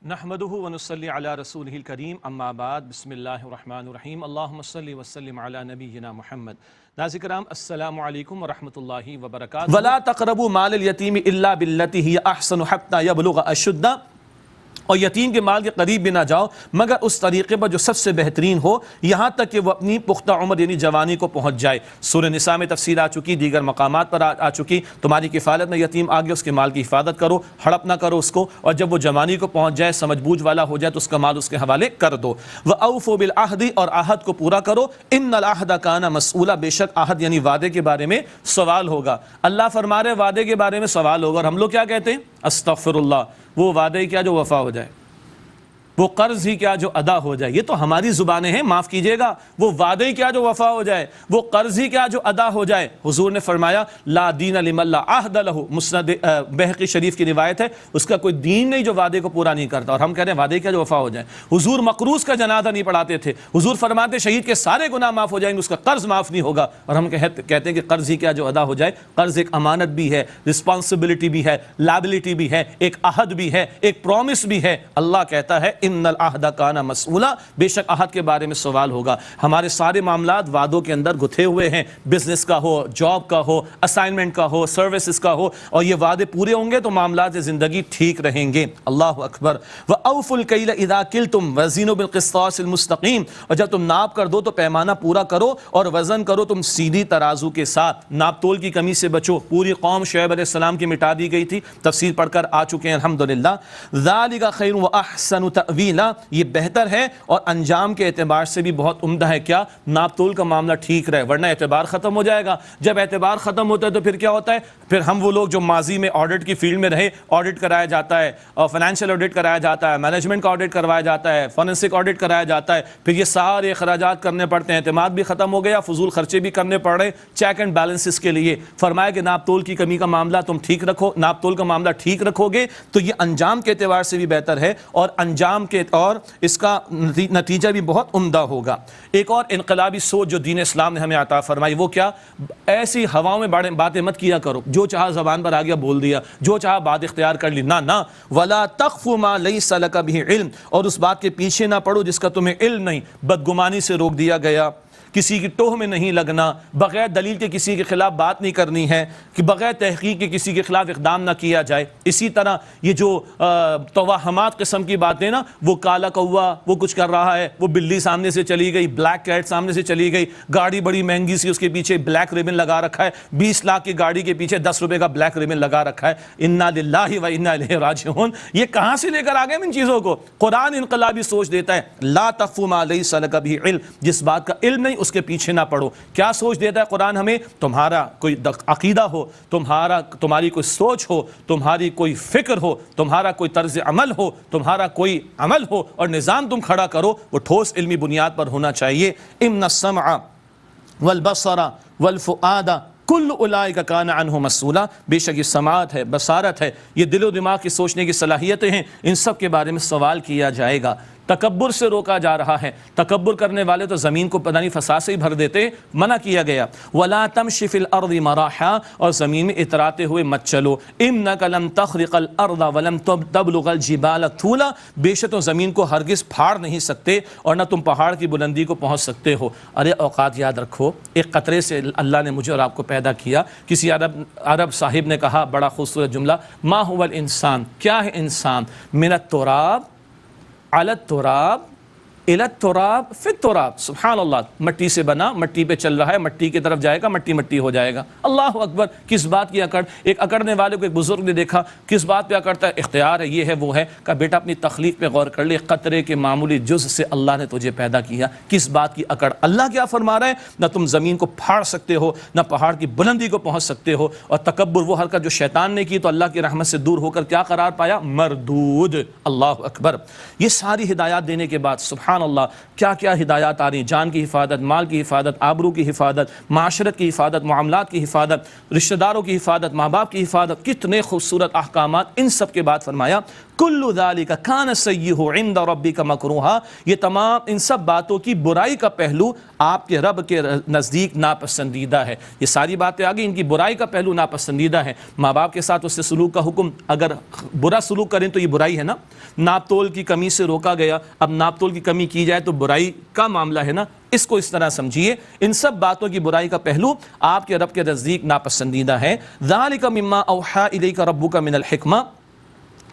نحمده ونصلي على رسوله الكريم اما بعد بسم الله الرحمن الرحیم اللہم صلی وسلم علی نبینا محمد۔ ناظرین کرام السلام علیکم ورحمۃ اللہ وبرکاتہ۔ ولا تقربوا مال الیتیم الا بالتی ہی احسن حتی یبلغ اشدہ، اور یتیم کے مال کے قریب بھی نہ جاؤ مگر اس طریقے پر جو سب سے بہترین ہو، یہاں تک کہ وہ اپنی پختہ عمر یعنی جوانی کو پہنچ جائے۔ سورہ نساء میں تفصیل آ چکی، دیگر مقامات پر آ چکی۔ تمہاری کفالت میں یتیم آ گیا، اس کے مال کی حفاظت کرو، ہڑپ نہ کرو اس کو، اور جب وہ جوانی کو پہنچ جائے، سمجھ بوجھ والا ہو جائے تو اس کا مال اس کے حوالے کر دو۔ وَأَوْفُوا بِالْعَهْدِ، اور عہد کو پورا کرو۔ إِنَّ الْعَهْدَ كَانَ مسئولا، بے شک عہد یعنی وعدے کے بارے میں سوال ہوگا۔ اللہ فرما رہے وعدے کے بارے میں سوال ہوگا، اور ہم لوگ کیا کہتے ہیں؟ استغفر اللہ۔ وہ وعدے کیا جو وفا ہو جائے، وہ قرض ہی کیا جو ادا ہو جائے۔ یہ تو ہماری زبانیں ہیں، معاف کیجئے گا۔ وہ وعدے ہی کیا جو وفا ہو جائے، وہ قرض ہی کیا جو ادا ہو جائے۔ حضور نے فرمایا لا دین لمن لا عہد لہ، مسند بہقی شریف کی روایت ہے، اس کا کوئی دین نہیں جو وعدے کو پورا نہیں کرتا، اور ہم کہہ رہے ہیں وعدے کیا جو وفا ہو جائے۔ حضور مقروض کا جنازہ نہیں پڑھاتے تھے، حضور فرماتے شہید کے سارے گناہ معاف ہو جائیں گے، اس کا قرض معاف نہیں ہوگا، اور ہم کہتے ہیں کہ قرض ہی کیا جو ادا ہو جائے۔ قرض ایک امانت بھی ہے، رسپانسبلٹی بھی ہے، لائبلٹی بھی ہے، ایک عہد بھی ہے، ایک پرومس بھی ہے۔ اللہ کہتا ہے ان العہد کانا مسئولا، بے شک عہد کے بارے میں سوال ہوگا۔ ہمارے سارے معاملات وعدوں کے اندر گتھے ہوئے ہیں، بزنس کا ہو، جاب کا ہو، اسائنمنٹ کا ہو، سروسز کا ہو، اور یہ وعدے پورے ہوں گے تو معاملات زندگی ٹھیک رہیں گے۔ اللہ اکبر۔ وَأَوْفُوا الْكَيْلَ إِذَا كِلْتُمْ وَزِنُوا بِالْقِسْطَاسِ الْمُسْتَقِيمِ، اور جب تم ناپ کر دو تو پیمانہ پورا کرو اور وزن کرو تم سیدھی ترازو کے ساتھ۔ ناپ تول کی کمی سے بچو۔ پوری قوم شعیب علیہ السلام کی مٹا دی گئی تھی، تفصیل پڑھ کر آ چکے ہیں الحمدللہ۔ ذَلِكَ خَيْرٌ وَأَحْسَنُ تَأْوِيلًا، یہ بہتر ہے اور انجام کے اعتبار سے بھی بہت عمدہ ہے۔ کیا؟ ناپ تول کا معاملہ ٹھیک رہے، ورنہ اعتبار ختم ہو جائے گا۔ جب اعتبار ختم ہوتا ہے تو پھر کیا ہوتا ہے؟ پھر ہم وہ لوگ جو ماضی میں آڈٹ کی فیلڈ میں رہے، آڈٹ کرایا جاتا ہے، اور فائنینشیل آڈٹ کرایا جاتا ہے، مینجمنٹ کا آڈٹ کروایا جاتا ہے، فورنسک آڈٹ کرایا جاتا ہے، پھر یہ سارے اخراجات کرنے پڑتے ہیں، اعتماد بھی ختم ہو گیا، فضول خرچے بھی کرنے پڑ رہے چیک اینڈ بیلنسز کے لیے۔ فرمایا کہ ناپ تول کی کمی کا معاملہ تم ٹھیک رکھو، ناپ تول کا معاملہ ٹھیک رکھو گے تو یہ انجام کے اعتبار سے بھی بہتر ہے، اور انجام کے اور اس کا نتیجہ بھی بہت عمدہ ہوگا۔ ایک اور انقلابی سوچ جو دین اسلام نے ہمیں عطا فرمائی، وہ کیا؟ ایسی ہواؤں میں باتیں مت کیا کرو، جو چاہا زبان پر آ گیا بول دیا، جو چاہا بات اختیار کر لی، نہ وَلَا تَخْفُ مَا لَيْسَ لَكَ بِهِ عِلْم، اور اس بات کے پیچھے نہ پڑو جس کا تمہیں علم نہیں۔ بدگمانی سے روک دیا گیا، کسی کی ٹوہ میں نہیں لگنا، بغیر دلیل کے کسی کے خلاف بات نہیں کرنی ہے، کہ بغیر تحقیق کے کسی کے خلاف اقدام نہ کیا جائے۔ اسی طرح یہ جو توہمات قسم کی باتیں نا، وہ کالا کوا وہ کچھ کر رہا ہے، وہ بلی سامنے سے چلی گئی، بلیک کیٹ سامنے سے چلی گئی، گاڑی بڑی مہنگی سی اس کے پیچھے بلیک ریبن لگا رکھا ہے، 20 لاکھ کی گاڑی کے پیچھے 10 روپے کا بلیک ریبن لگا رکھا ہے۔ انا للہ و انا الیہ راجعون، یہ کہاں سے لے کر آ گئے ان چیزوں کو؟ قرآن انقلابی سوچ دیتا ہے، لا تخف ما لیس لک بہ علم، جس بات کا علم نہیں اس کے پیچھے نہ پڑو۔ کیا سوچ دیتا ہے قرآن ہمیں؟ تمہارا کوئی عقیدہ ہو، تمہاری کوئی سوچ ہو، تمہاری کوئی فکر ہو، تمہارا کوئی طرز عمل ہو، تمہارا کوئی عمل ہو اور نظام تم کھڑا کرو، وہ ٹھوس علمی بنیاد پر ہونا چاہیے۔ ان السمع والبصر والفؤاد کل اولئک کان عنہ مسئولا، بے شک یہ سماعت ہے، بصارت ہے، یہ دل و دماغ کی سوچنے کی صلاحیتیں ہیں، ان سب کے بارے میں سوال کیا جائے گا۔ تکبر سے روکا جا رہا ہے، تکبر کرنے والے تو زمین کو پتہ نہیں فساد سے ہی بھر دیتے، منع کیا گیا۔ وَلَا تَمْشِ فِي الْأَرْضِ مَرَاحًا، اور زمین میں اتراتے ہوئے مت چلو۔ إِنَّكَ لَن تَخْرِقَ الْأَرْضَ وَلَن تَبْلُغَ الْجِبَالَ طُولًا، بے شک تم زمین کو ہرگز پھاڑ نہیں سکتے اور نہ تم پہاڑ کی بلندی کو پہنچ سکتے ہو۔ ارے اوقات یاد رکھو، ایک قطرے سے اللہ نے مجھے اور آپ کو پیدا کیا۔ کسی عرب صاحب نے کہا بڑا خوبصورت جملہ، ما هو الانسان، کیا ہے انسان؟ من التراب علی التراب الی التراب فی التراب، سبحان اللہ، مٹی سے بنا، مٹی پہ چل رہا ہے، مٹی کی طرف جائے گا، مٹی مٹی ہو جائے گا۔ اللہ اکبر، کس بات کی اکڑ؟ ایک اکڑنے والے کو ایک بزرگ نے دیکھا، کس بات پہ اکڑتا ہے؟ اختیار ہے، یہ ہے وہ ہے، کہا بیٹا اپنی تخلیق پہ غور کر لے، قطرے کے معمولی جز سے اللہ نے تجھے پیدا کیا، کس بات کی اکڑ؟ اللہ کیا فرما رہا ہے؟ نہ تم زمین کو پھاڑ سکتے ہو، نہ پہاڑ کی بلندی کو پہنچ سکتے ہو، اور تکبر وہ حرکت جو شیطان نے کی تو اللہ کی رحمت سے دور ہو کر کیا قرار پایا؟ مردود۔ اللہ اکبر۔ یہ ساری ہدایات دینے کے بعد سبحان اللہ کیا کیا ہدایات آ رہی ہیں، جان کی حفاظت، مال کی حفاظت، آبرو کی حفاظت، معاشرت کی حفاظت، معاملات کی حفاظت، رشتہ داروں کی حفاظت، ماں باپ کی حفاظت، کتنے خوبصورت احکامات۔ ان سب کے بعد فرمایا کل ذالک کان سیئہ عند ربک مکروہا، یہ تمام ان سب باتوں کی برائی کا پہلو آپ کے رب کے نزدیک ناپسندیدہ ہے۔ یہ ساری باتیں آگئی، ان کی برائی کا پہلو ناپسندیدہ ہے۔ ماں باپ کے ساتھ اس سے سلوک کا حکم، اگر برا سلوک کریں تو یہ برائی ہے نا، ناپ تول کی کمی سے روکا گیا، اب ناپ تول کی کمی کی جائے تو برائی کا معاملہ ہے نا، اس کو اس طرح سمجھیے۔ ان سب باتوں کی برائی کا پہلو آپ کے رب کے نزدیک ناپسندیدہ ہے۔ ذالک مما اوحی الیک ربک من الحکمہ،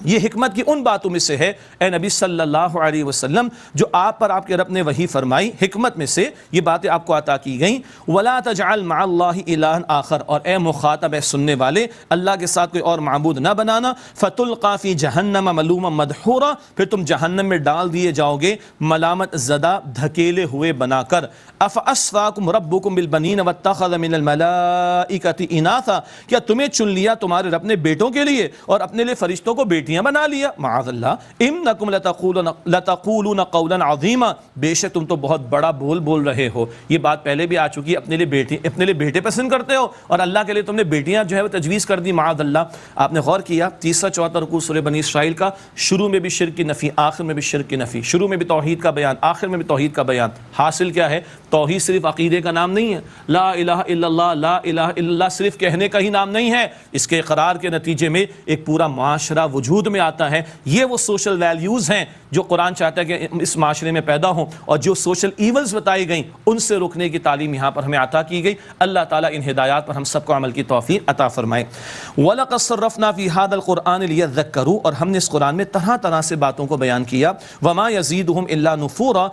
یہ حکمت کی ان باتوں میں سے ہے اے نبی صلی اللہ علیہ وسلم جو آپ پر آپ کے رب نے وحی فرمائی، حکمت میں سے یہ باتیں آپ کو عطا کی گئیں۔ وَلَا تَجْعَلْ مَعَ اللَّهِ إِلَٰهًا آخر، اور اے مخاطب اے سننے والے، اللہ کے ساتھ کوئی اور معبود نہ بنانا۔ فَتُلْقَىٰ فِي جَهَنَّمَ مَلُومًا مَدْحُورًا، پھر تم جہنم میں ڈال دیے جاؤ گے ملامت زدہ دھکیلے ہوئے بنا کر۔ أَفَأَصْفَاكُمْ رَبُّكُمْ بِالْبَنِينَ وَاتَّخَذَ مِنَ الْمَلَائِكَةِ إِنَاثًا، کیا تمہیں چن لیا تمہارے رب نے بیٹوں کے لیے اور اپنے لیے فرشتوں کو بیٹیاں بنا لیا؟ معاذ اللہ، انکم لتقولون قولا عظیما، بے شک تم تو بہت بڑا بول رہے ہو۔ یہ بات پہلے بھی آ چکی ہے، اپنے لیے بیٹے پسند کرتے ہو اور اللہ کے لیے تم نے بیٹیاں جو ہے وہ تجویز کر دی، معاذ اللہ۔ آپ نے غور کیا تیسرا چوتھا رکوع سورہ بنی اسرائیل کا، شروع میں بھی شرک کی نفی، آخر میں بھی شرک کی نفی، شروع میں بھی توحید کا بیان، آخر میں بھی توحید کا بیان۔ حاصل کیا ہے؟ توحید صرف عقیدے کا نام نہیں ہے، لا الہ الا اللہ، لا الہ الا اللہ صرف کہنے کا ہی نام نہیں ہے، اس کے اقرار کے نتیجے میں ایک پورا معاشرہ وجود میں آتا ہے۔ یہ وہ سوشل ویلیوز ہیں جو قرآن چاہتا ہے کہ اس معاشرے میں پیدا ہوں، اور جو سوشل ایونز بتائی گئیں ان سے رکنے کی تعلیم یہاں پر ہمیں عطا کی گئی۔ اللہ تعالیٰ ان ہدایات پر ہم سب کو عمل کی توفیق عطا فرمائے۔ وَلَقَدْ صَرَّفْنَا فِي هَذَا الْقُرْآنِ لِيَذَّكَّرُوا، اور ہم نے اس قرآن میں طرح طرح سے باتوں کو بیان کیا۔ وَمَا يَزِيدُهُمْ إِلَّا نُفُورًا،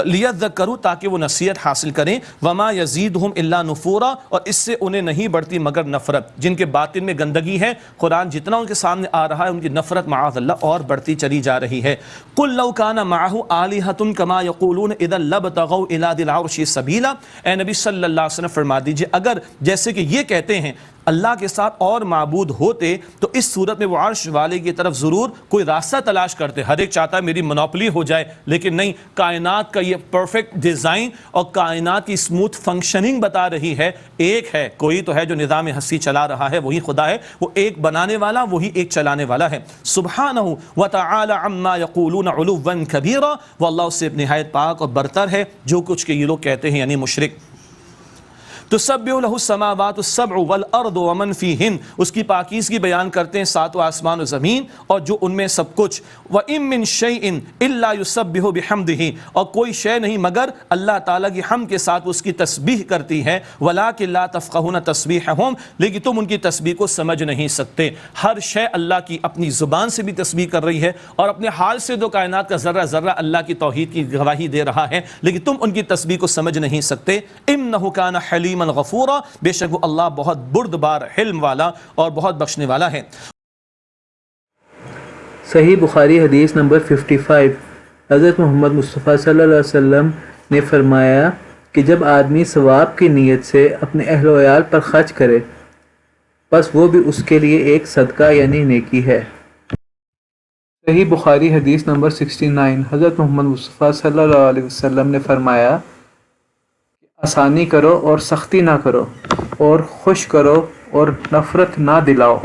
لیذکروا تاکہ وہ نصیحت حاصل کریں، وما یزیدہم الا نفورا، اور اس سے انہیں نہیں بڑھتی مگر نفرت۔ جن کے باطن میں گندگی ہے، قرآن جتنا ان کے سامنے آ رہا ہے ان کی نفرت معاذ اللہ اور بڑھتی چلی جا رہی ہے۔ قل لو کان معہ آلہۃ کما یقولون اذا لابتغوا الی ذی العرش سبیلا، اے نبی صلی اللہ علیہ وسلم فرما دیجئے اگر جیسے کہ یہ کہتے ہیں اللہ کے ساتھ اور معبود ہوتے تو اس صورت میں وہ عرش والے کی طرف ضرور کوئی راستہ تلاش کرتے۔ ہر ایک چاہتا ہے میری منوپلی ہو جائے، لیکن نہیں، کائنات کا یہ پرفیکٹ ڈیزائن اور کائنات کی اسموتھ فنکشننگ بتا رہی ہے ایک ہے، کوئی تو ہے جو نظام ہستی چلا رہا ہے، وہی خدا ہے، وہ ایک بنانے والا، وہی ایک چلانے والا ہے۔ سبحانہ وتعالی عما یقولون علوا کبیرا، وہ اللہ سے نہایت پاک اور برتر ہے جو کچھ کہ یہ لوگ کہتے ہیں یعنی مشرک۔ تسبح له السماوات السبع والارض ومن فیہن، اس کی پاکیزگی بیان کرتے ہیں ساتوں آسمان و زمین اور جو ان میں سب کچھ۔ وَإِن مِّن شَيْءٍ إِلَّا يُسَبِّحُ بِحَمْدِهِ، اور کوئی شے نہیں مگر اللہ تعالیٰ کی حمد کے ساتھ اس کی تسبیح کرتی ہے۔ وَلَٰكِن لَا تَفْقَهُونَ تَسْبِيحَهُمْ، لیکن تم ان کی تسبیح کو سمجھ نہیں سکتے۔ ہر شے اللہ کی اپنی زبان سے بھی تسبیح کر رہی ہے اور اپنے حال سے تو کائنات کا ذرہ ذرہ اللہ کی توحید کی گواہی دے رہا ہے، لیکن تم ان کی تسبیح کو سمجھ نہیں سکتے۔ إِنَّهُ كَانَ حَلِيمًا غفورا، بے شک وہ اللہ بہت بردبار، حلم والا اور بہت بخشنے والا ہے۔ صحیح بخاری حدیث نمبر 55، حضرت محمد مصطفیٰ صلی اللہ علیہ وسلم نے فرمایا کہ جب آدمی ثواب کی نیت سے اپنے اہل و عیال پر خرچ کرے بس وہ بھی اس کے لیے ایک صدقہ یعنی نیکی ہے۔ صحیح بخاری حدیث نمبر 69، حضرت محمد مصطفیٰ صلی اللہ علیہ وسلم نے فرمایا آسانی کرو اور سختی نہ کرو، اور خوش کرو اور نفرت نہ دلاؤ۔